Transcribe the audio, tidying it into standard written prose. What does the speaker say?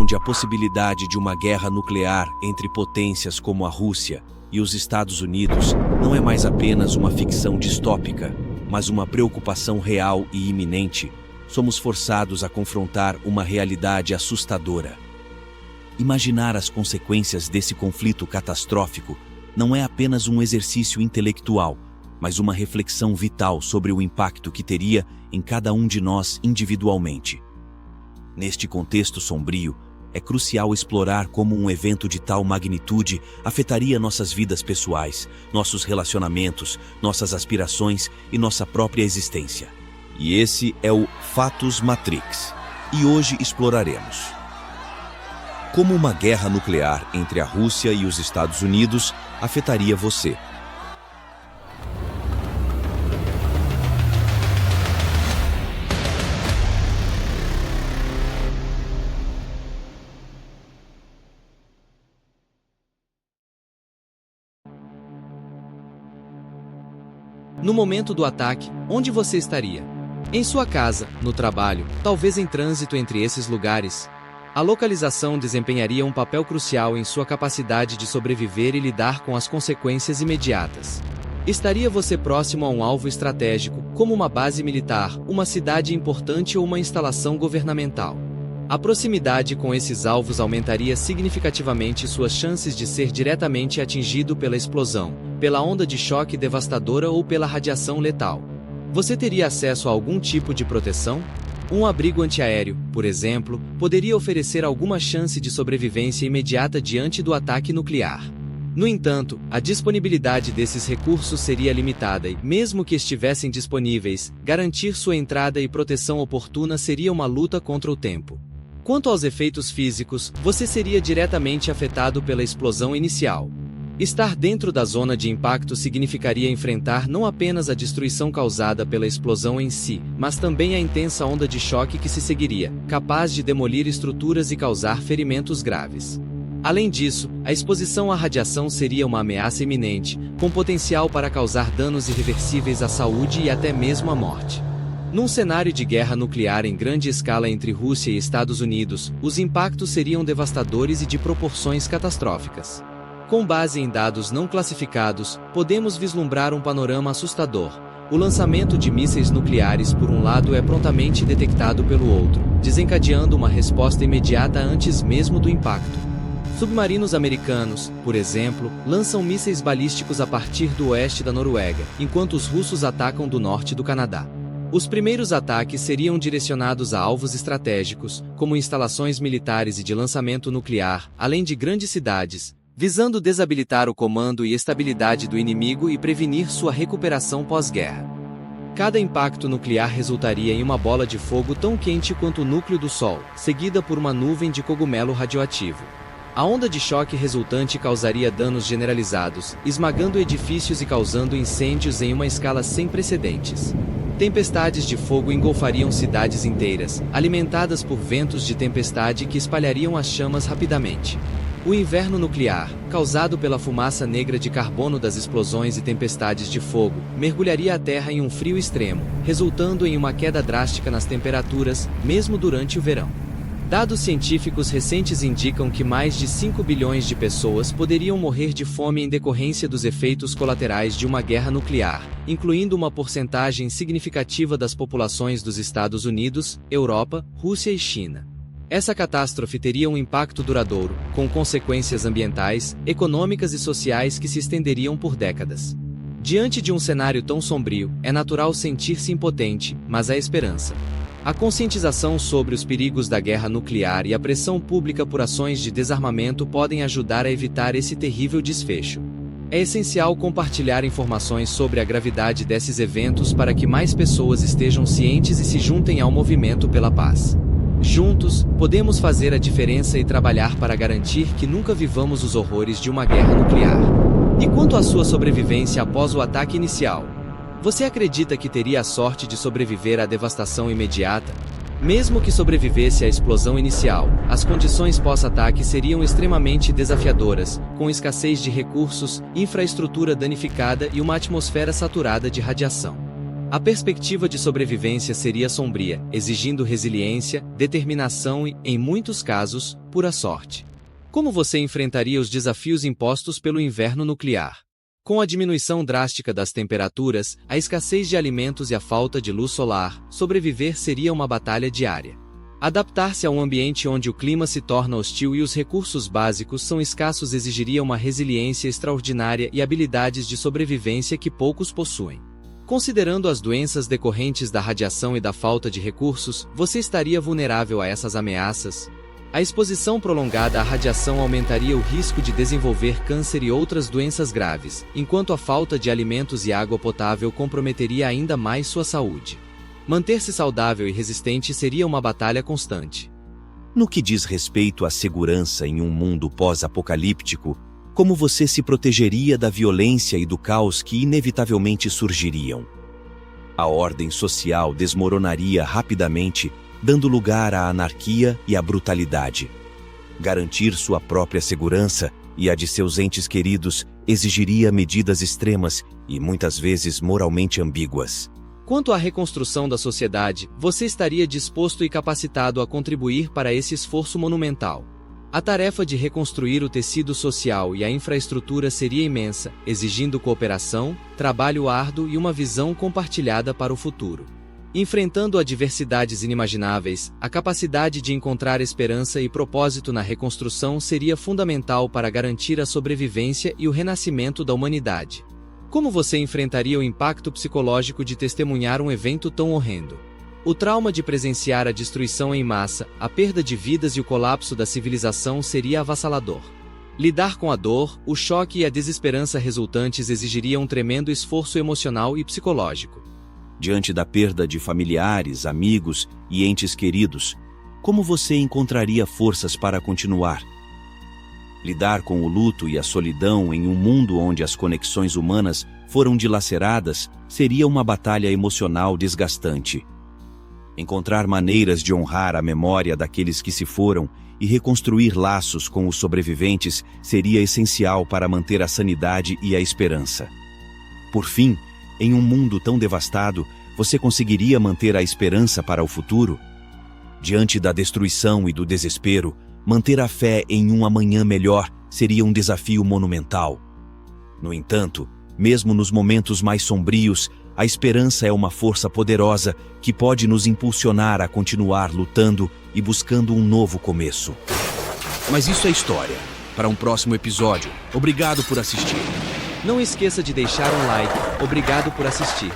onde a possibilidade de uma guerra nuclear entre potências como a Rússia e os Estados Unidos não é mais apenas uma ficção distópica, mas uma preocupação real e iminente, somos forçados a confrontar uma realidade assustadora. Imaginar as consequências desse conflito catastrófico não é apenas um exercício intelectual, mas uma reflexão vital sobre o impacto que teria em cada um de nós individualmente. Neste contexto sombrio, é crucial explorar como um evento de tal magnitude afetaria nossas vidas pessoais, nossos relacionamentos, nossas aspirações e nossa própria existência. E esse é o Fatos Matrix. E hoje exploraremos como uma guerra nuclear entre a Rússia e os Estados Unidos afetaria você. No momento do ataque, onde você estaria? Em sua casa, no trabalho, talvez em trânsito entre esses lugares? A localização desempenharia um papel crucial em sua capacidade de sobreviver e lidar com as consequências imediatas. Estaria você próximo a um alvo estratégico, como uma base militar, uma cidade importante ou uma instalação governamental? A proximidade com esses alvos aumentaria significativamente suas chances de ser diretamente atingido pela explosão, pela onda de choque devastadora ou pela radiação letal. Você teria acesso a algum tipo de proteção? Um abrigo antiaéreo, por exemplo, poderia oferecer alguma chance de sobrevivência imediata diante do ataque nuclear. No entanto, a disponibilidade desses recursos seria limitada e, mesmo que estivessem disponíveis, garantir sua entrada e proteção oportuna seria uma luta contra o tempo. Quanto aos efeitos físicos, você seria diretamente afetado pela explosão inicial. Estar dentro da zona de impacto significaria enfrentar não apenas a destruição causada pela explosão em si, mas também a intensa onda de choque que se seguiria, capaz de demolir estruturas e causar ferimentos graves. Além disso, a exposição à radiação seria uma ameaça iminente, com potencial para causar danos irreversíveis à saúde e até mesmo à morte. Num cenário de guerra nuclear em grande escala entre Rússia e Estados Unidos, os impactos seriam devastadores e de proporções catastróficas. Com base em dados não classificados, podemos vislumbrar um panorama assustador. O lançamento de mísseis nucleares por um lado é prontamente detectado pelo outro, desencadeando uma resposta imediata antes mesmo do impacto. Submarinos americanos, por exemplo, lançam mísseis balísticos a partir do oeste da Noruega, enquanto os russos atacam do norte do Canadá. Os primeiros ataques seriam direcionados a alvos estratégicos, como instalações militares e de lançamento nuclear, além de grandes cidades, visando desabilitar o comando e estabilidade do inimigo e prevenir sua recuperação pós-guerra. Cada impacto nuclear resultaria em uma bola de fogo tão quente quanto o núcleo do Sol, seguida por uma nuvem de cogumelo radioativo. A onda de choque resultante causaria danos generalizados, esmagando edifícios e causando incêndios em uma escala sem precedentes. Tempestades de fogo engolfariam cidades inteiras, alimentadas por ventos de tempestade que espalhariam as chamas rapidamente. O inverno nuclear, causado pela fumaça negra de carbono das explosões e tempestades de fogo, mergulharia a Terra em um frio extremo, resultando em uma queda drástica nas temperaturas, mesmo durante o verão. Dados científicos recentes indicam que mais de 5 bilhões de pessoas poderiam morrer de fome em decorrência dos efeitos colaterais de uma guerra nuclear, incluindo uma porcentagem significativa das populações dos Estados Unidos, Europa, Rússia e China. Essa catástrofe teria um impacto duradouro, com consequências ambientais, econômicas e sociais que se estenderiam por décadas. Diante de um cenário tão sombrio, é natural sentir-se impotente, mas há esperança. A conscientização sobre os perigos da guerra nuclear e a pressão pública por ações de desarmamento podem ajudar a evitar esse terrível desfecho. É essencial compartilhar informações sobre a gravidade desses eventos para que mais pessoas estejam cientes e se juntem ao movimento pela paz. Juntos, podemos fazer a diferença e trabalhar para garantir que nunca vivamos os horrores de uma guerra nuclear. E quanto à sua sobrevivência após o ataque inicial? Você acredita que teria a sorte de sobreviver à devastação imediata? Mesmo que sobrevivesse à explosão inicial, as condições pós-ataque seriam extremamente desafiadoras, com escassez de recursos, infraestrutura danificada e uma atmosfera saturada de radiação. A perspectiva de sobrevivência seria sombria, exigindo resiliência, determinação e, em muitos casos, pura sorte. Como você enfrentaria os desafios impostos pelo inverno nuclear? Com a diminuição drástica das temperaturas, a escassez de alimentos e a falta de luz solar, sobreviver seria uma batalha diária. Adaptar-se a um ambiente onde o clima se torna hostil e os recursos básicos são escassos exigiria uma resiliência extraordinária e habilidades de sobrevivência que poucos possuem. Considerando as doenças decorrentes da radiação e da falta de recursos, você estaria vulnerável a essas ameaças? A exposição prolongada à radiação aumentaria o risco de desenvolver câncer e outras doenças graves, enquanto a falta de alimentos e água potável comprometeria ainda mais sua saúde. Manter-se saudável e resistente seria uma batalha constante. No que diz respeito à segurança em um mundo pós-apocalíptico, como você se protegeria da violência e do caos que inevitavelmente surgiriam? A ordem social desmoronaria rapidamente, dando lugar à anarquia e à brutalidade. Garantir sua própria segurança e a de seus entes queridos exigiria medidas extremas e muitas vezes moralmente ambíguas. Quanto à reconstrução da sociedade, você estaria disposto e capacitado a contribuir para esse esforço monumental. A tarefa de reconstruir o tecido social e a infraestrutura seria imensa, exigindo cooperação, trabalho árduo e uma visão compartilhada para o futuro. Enfrentando adversidades inimagináveis, a capacidade de encontrar esperança e propósito na reconstrução seria fundamental para garantir a sobrevivência e o renascimento da humanidade. Como você enfrentaria o impacto psicológico de testemunhar um evento tão horrendo? O trauma de presenciar a destruição em massa, a perda de vidas e o colapso da civilização seria avassalador. Lidar com a dor, o choque e a desesperança resultantes exigiria um tremendo esforço emocional e psicológico. Diante da perda de familiares, amigos e entes queridos, como você encontraria forças para continuar? Lidar com o luto e a solidão em um mundo onde as conexões humanas foram dilaceradas seria uma batalha emocional desgastante. Encontrar maneiras de honrar a memória daqueles que se foram e reconstruir laços com os sobreviventes seria essencial para manter a sanidade e a esperança. Por fim, em um mundo tão devastado, você conseguiria manter a esperança para o futuro? Diante da destruição e do desespero, manter a fé em um amanhã melhor seria um desafio monumental. No entanto, mesmo nos momentos mais sombrios, a esperança é uma força poderosa que pode nos impulsionar a continuar lutando e buscando um novo começo. Mas isso é história. Para um próximo episódio, obrigado por assistir. Não esqueça de deixar um like. Obrigado por assistir.